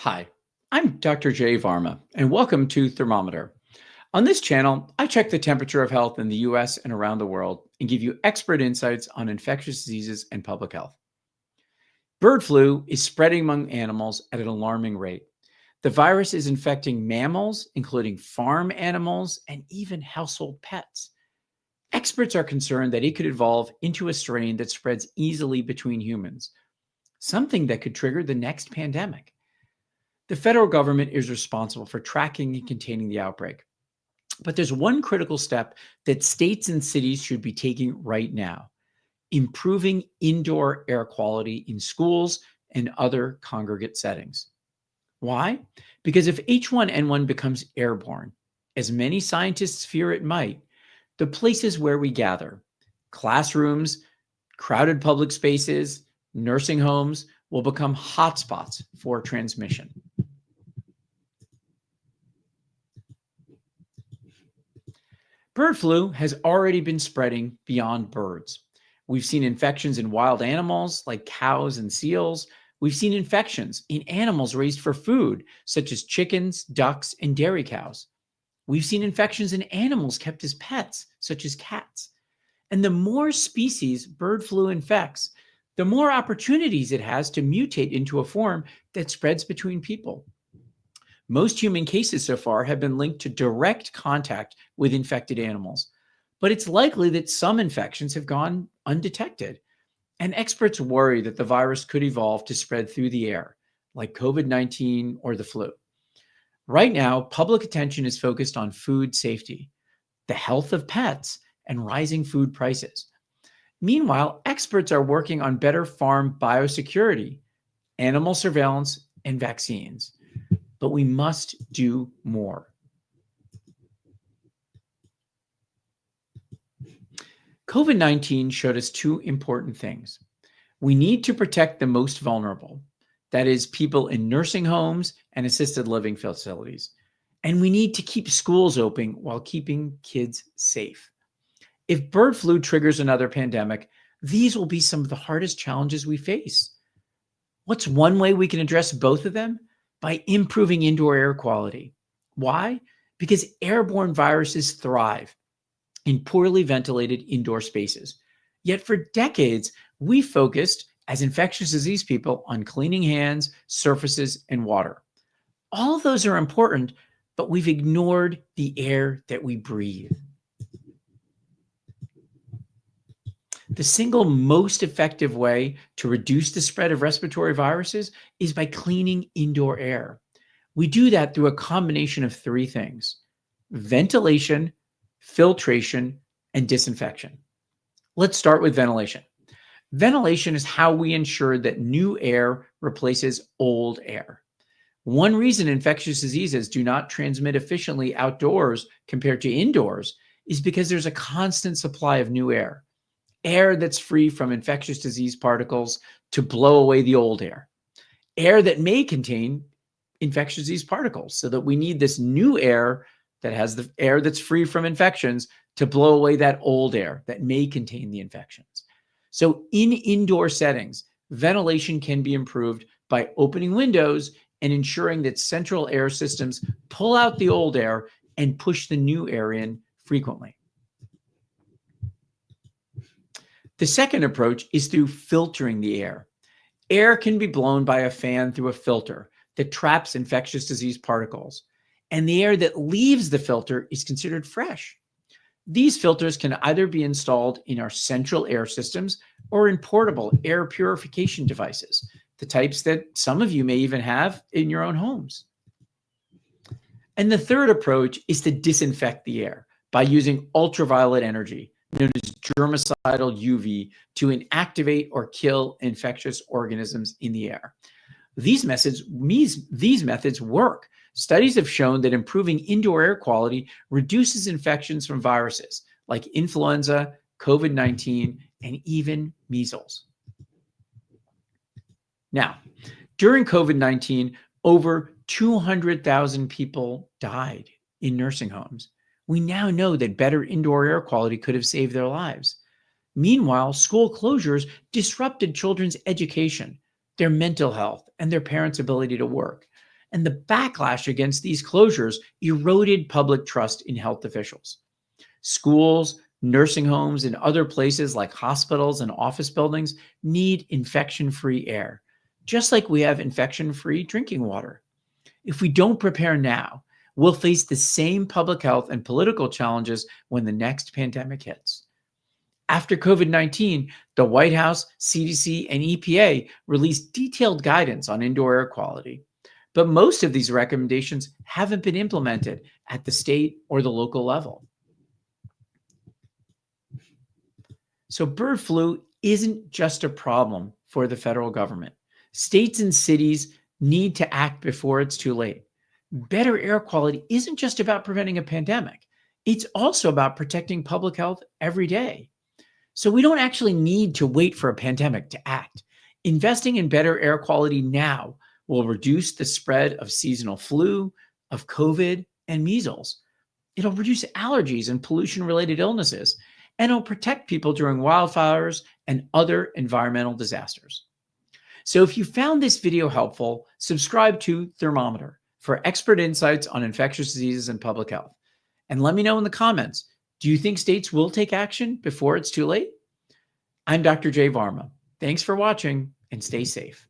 Hi, I'm Dr. J. Varma, and welcome to Thermometer. On this channel, I check the temperature of health in the US and around the world and give you expert insights on infectious diseases and public health. Bird flu is spreading among animals at an alarming rate. The virus is infecting mammals, including farm animals and even household pets. Experts are concerned that it could evolve into a strain that spreads easily between humans, something that could trigger the next pandemic. The federal government is responsible for tracking and containing the outbreak. But there's one critical step that states and cities should be taking right now: improving indoor air quality in schools and other congregate settings. Why? Because if H1N1 becomes airborne, as many scientists fear it might, the places where we gather, classrooms, crowded public spaces, nursing homes, will become hotspots for transmission. Bird flu has already been spreading beyond birds. We've seen infections in wild animals like cows and seals. We've seen infections in animals raised for food, such as chickens, ducks, and dairy cows. We've seen infections in animals kept as pets, such as cats. And the more species bird flu infects, the more opportunities it has to mutate into a form that spreads between people. Most human cases so far have been linked to direct contact with infected animals, but it's likely that some infections have gone undetected. And experts worry that the virus could evolve to spread through the air, like COVID-19 or the flu. Right now, public attention is focused on food safety, the health of pets, and rising food prices. Meanwhile, experts are working on better farm biosecurity, animal surveillance, and vaccines. But we must do more. COVID-19 showed us two important things. We need to protect the most vulnerable, that is, people in nursing homes and assisted living facilities. And we need to keep schools open while keeping kids safe. If bird flu triggers another pandemic, these will be some of the hardest challenges we face. What's one way we can address both of them? By improving indoor air quality. Why? Because airborne viruses thrive in poorly ventilated indoor spaces. Yet for decades, we focused as infectious disease people on cleaning hands, surfaces, and water. All of those are important, but we've ignored the air that we breathe. The single most effective way to reduce the spread of respiratory viruses is by cleaning indoor air. We do that through a combination of three things: ventilation, filtration, and disinfection. Let's start with ventilation. Ventilation is how we ensure that new air replaces old air. One reason infectious diseases do not transmit efficiently outdoors compared to indoors is because there's a constant supply of new air that's free from infectious disease particles to blow away the old air that may contain infectious disease particles. So that we need this new air that has the air that's free from infections to blow away that old air that may contain the infections. So in indoor settings, ventilation can be improved by opening windows and ensuring that central air systems pull out the old air and push the new air in frequently. The second approach is through filtering the air. Air can be blown by a fan through a filter that traps infectious disease particles, and the air that leaves the filter is considered fresh. These filters can either be installed in our central air systems or in portable air purification devices, the types that some of you may even have in your own homes. And the third approach is to disinfect the air by using ultraviolet energy, known as germicidal UV, to inactivate or kill infectious organisms in the air. These methods work. Studies have shown that improving indoor air quality reduces infections from viruses like influenza, COVID-19, and even measles. Now, during COVID-19, over 200,000 people died in nursing homes. We now know that better indoor air quality could have saved their lives. Meanwhile, school closures disrupted children's education, their mental health, and their parents' ability to work. and the backlash against these closures eroded public trust in health officials. Schools, nursing homes, and other places like hospitals and office buildings need infection-free air, just like we have infection-free drinking water. If we don't prepare now, we'll face the same public health and political challenges when the next pandemic hits. After COVID-19, the White House, CDC, and EPA released detailed guidance on indoor air quality. But most of these recommendations haven't been implemented at the state or the local level. So bird flu isn't just a problem for the federal government. States and cities need to act before it's too late. Better air quality isn't just about preventing a pandemic. It's also about protecting public health every day. So we don't actually need to wait for a pandemic to act. Investing in better air quality now will reduce the spread of seasonal flu, of COVID, and measles. It'll reduce allergies and pollution-related illnesses, and it'll protect people during wildfires and other environmental disasters. So if you found this video helpful, subscribe to Thermometer for expert insights on infectious diseases and public health. And let me know in the comments, do you think states will take action before it's too late? I'm Dr. J. Varma. Thanks for watching and stay safe.